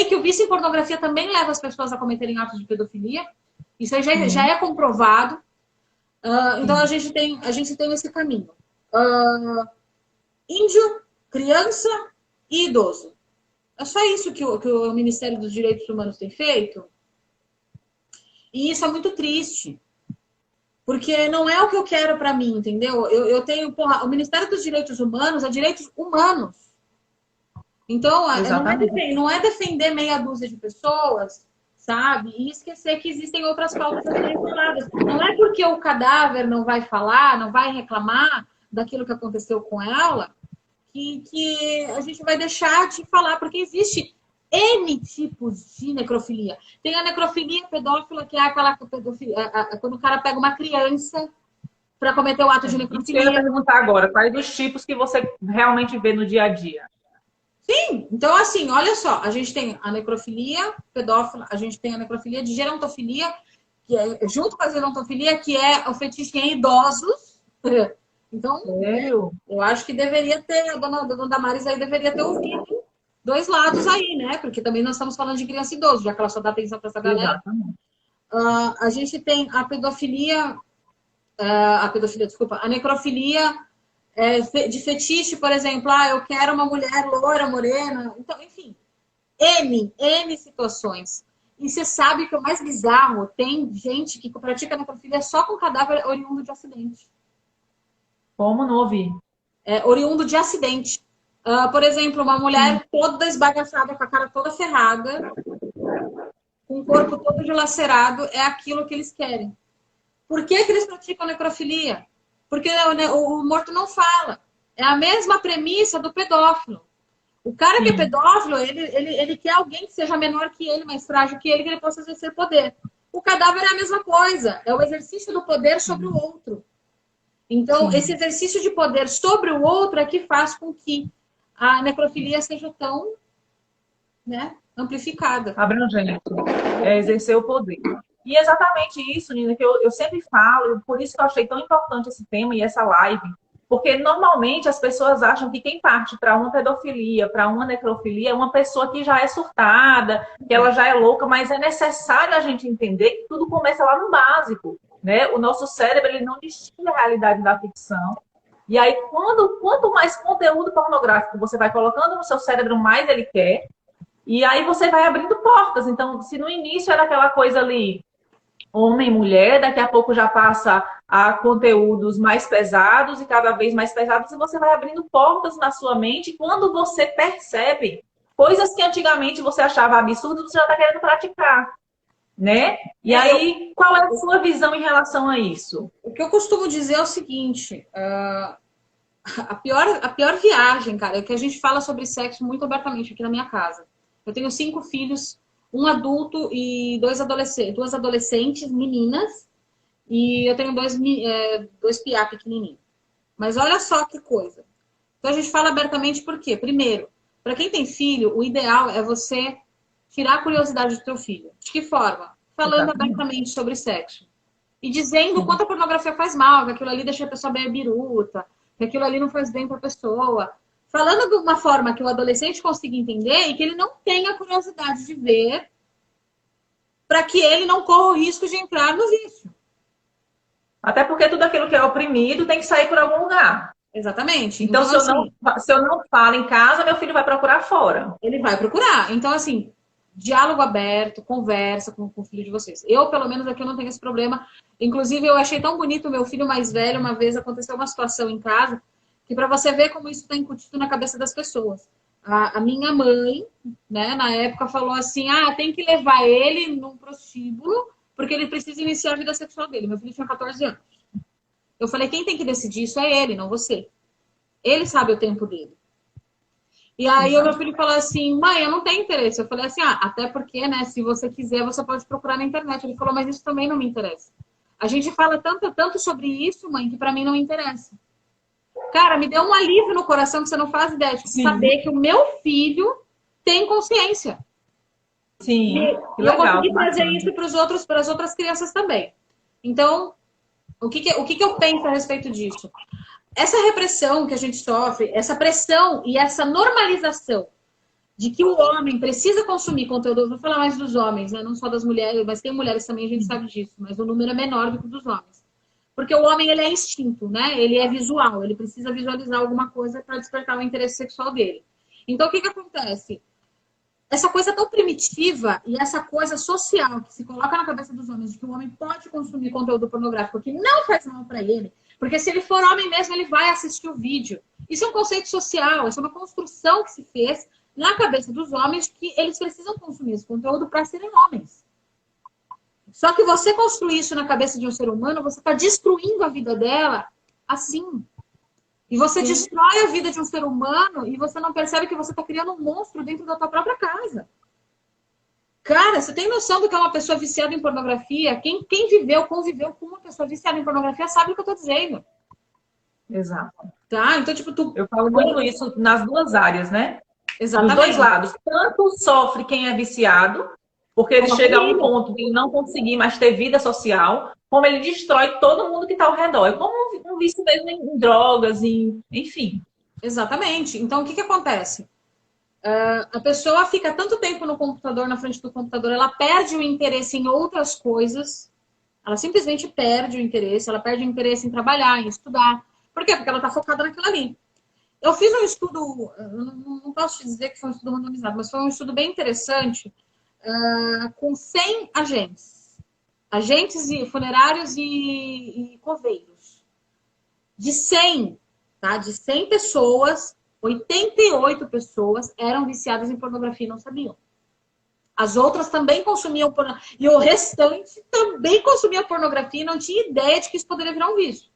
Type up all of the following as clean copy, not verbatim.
que o vício em pornografia também leva as pessoas a cometerem atos de pedofilia. Isso aí já é comprovado. Então a gente tem esse caminho. Índio, criança e idoso. É só isso que o Ministério dos Direitos Humanos tem feito. E isso é muito triste. Porque não é o que eu quero para mim, entendeu? Eu tenho, o Ministério dos Direitos Humanos é direitos humanos. Então, não é defender meia dúzia de pessoas, sabe? E esquecer que existem outras pautas a serem faladas. Não é porque o cadáver não vai falar, não vai reclamar daquilo que aconteceu com ela, que a gente vai deixar de falar, porque existe N tipos de necrofilia. Tem a necrofilia pedófila, que é aquela pedofilia, quando o cara pega uma criança para cometer o ato de necrofilia. Eu ia perguntar agora, quais os tipos que você realmente vê no dia a dia? Sim, então assim, olha só, a gente tem a necrofilia pedófila, a gente tem a necrofilia de gerontofilia, que é junto com a gerontofilia, que é o fetiche em idosos. Então, Sério? eu acho que deveria ter, a dona Damares aí deveria ter ouvido dois lados aí, né? Porque também nós estamos falando de criança e idoso, já que ela só dá atenção para essa galera. Exatamente. A gente tem a pedofilia, desculpa, a necrofilia de fetiche, por exemplo, eu quero uma mulher loira, morena, então, enfim, N situações. E você sabe que o mais bizarro, tem gente que pratica necrofilia só com cadáver oriundo de acidente. Como não ouvi? Oriundo de acidente. Por exemplo, uma mulher toda esbagaçada, com a cara toda ferrada, com o corpo todo dilacerado, é aquilo que eles querem. Por que eles praticam necrofilia? Porque o morto não fala. É a mesma premissa do pedófilo. O cara que é pedófilo, ele quer alguém que seja menor que ele, mais frágil que ele possa exercer poder. O cadáver é a mesma coisa. É o exercício do poder sobre o outro. Então, esse exercício de poder sobre o outro é que faz com que a necrofilia seja tão, né, amplificada. Abrangente. É exercer o poder. E exatamente isso, Nina, que eu sempre falo, por isso que eu achei tão importante esse tema e essa live, porque normalmente as pessoas acham que quem parte para uma pedofilia, para uma necrofilia, é uma pessoa que já é surtada, que ela já é louca, mas é necessário a gente entender que tudo começa lá no básico, né? O nosso cérebro, ele não distingue a realidade da ficção. E aí, quanto mais conteúdo pornográfico você vai colocando no seu cérebro, mais ele quer. E aí você vai abrindo portas. Então, se no início era aquela coisa ali, homem e mulher, daqui a pouco já passa a conteúdos mais pesados e cada vez mais pesados, e você vai abrindo portas na sua mente. Quando você percebe coisas que antigamente você achava absurdo, você já está querendo praticar, né? E aí, qual é a sua visão em relação a isso? O que eu costumo dizer é o seguinte, a pior viagem, cara, é que a gente fala sobre sexo muito abertamente aqui na minha casa. Eu tenho 5 filhos, um adulto e duas adolescentes, meninas, e eu tenho dois piá pequenininhos. Mas olha só que coisa. Então a gente fala abertamente por quê? Primeiro, para quem tem filho, o ideal é você tirar a curiosidade do teu filho. De que forma? Falando abertamente sobre sexo. E dizendo o quanto a pornografia faz mal, que aquilo ali deixa a pessoa bem biruta, que aquilo ali não faz bem para a pessoa. Falando de uma forma que o adolescente consiga entender e que ele não tenha curiosidade de ver, para que ele não corra o risco de entrar no vício. Até porque tudo aquilo que é oprimido tem que sair por algum lugar. Exatamente. Então se eu não falo em casa, meu filho vai procurar fora. Ele vai procurar. Então, assim, diálogo aberto, conversa com o filho de vocês. Eu, pelo menos, aqui eu não tenho esse problema. Inclusive, eu achei tão bonito o meu filho mais velho. Uma vez aconteceu uma situação em casa que para você ver como isso está incutido na cabeça das pessoas. A minha mãe, né, na época, falou assim, tem que levar ele num prostíbulo porque ele precisa iniciar a vida sexual dele. Meu filho tinha 14 anos. Eu falei, quem tem que decidir isso é ele, não você. Ele sabe o tempo dele. E aí o meu filho falou assim, mãe, eu não tenho interesse. Eu falei assim, até porque, né, se você quiser, você pode procurar na internet. Ele falou, mas isso também não me interessa. A gente fala tanto sobre isso, mãe, que pra mim não me interessa. Cara, me deu um alívio no coração que você não faz ideia de saber que o meu filho tem consciência. Sim, e eu consegui trazer isso para as outras crianças também. Então, o que eu penso a respeito disso? Essa repressão que a gente sofre, essa pressão e essa normalização de que o homem precisa consumir conteúdo, vou falar mais dos homens, né? Não só das mulheres, mas tem mulheres também, a gente sabe disso, mas o número é menor do que o dos homens. Porque o homem, ele é instinto, né? Ele é visual, ele precisa visualizar alguma coisa para despertar o interesse sexual dele. Então, o que que acontece? Essa coisa tão primitiva e essa coisa social que se coloca na cabeça dos homens de que o homem pode consumir conteúdo pornográfico que não faz mal para ele, porque se ele for homem mesmo, ele vai assistir o vídeo. Isso é um conceito social, isso é uma construção que se fez na cabeça dos homens que eles precisam consumir esse conteúdo para serem homens. Só que você construir isso na cabeça de um ser humano, você está destruindo a vida dela assim. E você destrói a vida de um ser humano e você não percebe que você está criando um monstro dentro da tua própria casa. Cara, você tem noção do que é uma pessoa viciada em pornografia? Quem viveu, conviveu com uma pessoa viciada em pornografia sabe o que eu estou dizendo. Exato. Tá? Então, tipo, Eu falo muito isso nas duas áreas, né? Exatamente. Dos dois lados. Tanto sofre quem é viciado, porque ele chega a um ponto de não conseguir mais ter vida social, como ele destrói todo mundo que está ao redor. É como um vício mesmo em drogas, enfim. Exatamente. Então, o que acontece? A pessoa fica tanto tempo no computador, na frente do computador, ela perde o interesse em outras coisas, ela simplesmente perde o interesse, ela perde o interesse em trabalhar, em estudar. Por quê? Porque ela está focada naquilo ali. Eu fiz um estudo, não posso te dizer que foi um estudo randomizado, mas foi um estudo bem interessante, com 100 agentes funerários e coveiros. De 100, tá? De 100 pessoas, 88 pessoas eram viciadas em pornografia e não sabiam. As outras também consumiam pornografia. E o restante também consumia pornografia e não tinha ideia de que isso poderia virar um vício.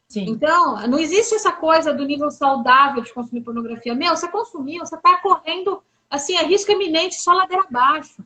Sim. Então, não existe essa coisa do nível saudável de consumir pornografia. Meu, você consumiu, você está correndo, assim, a risco iminente, só ladeira abaixo.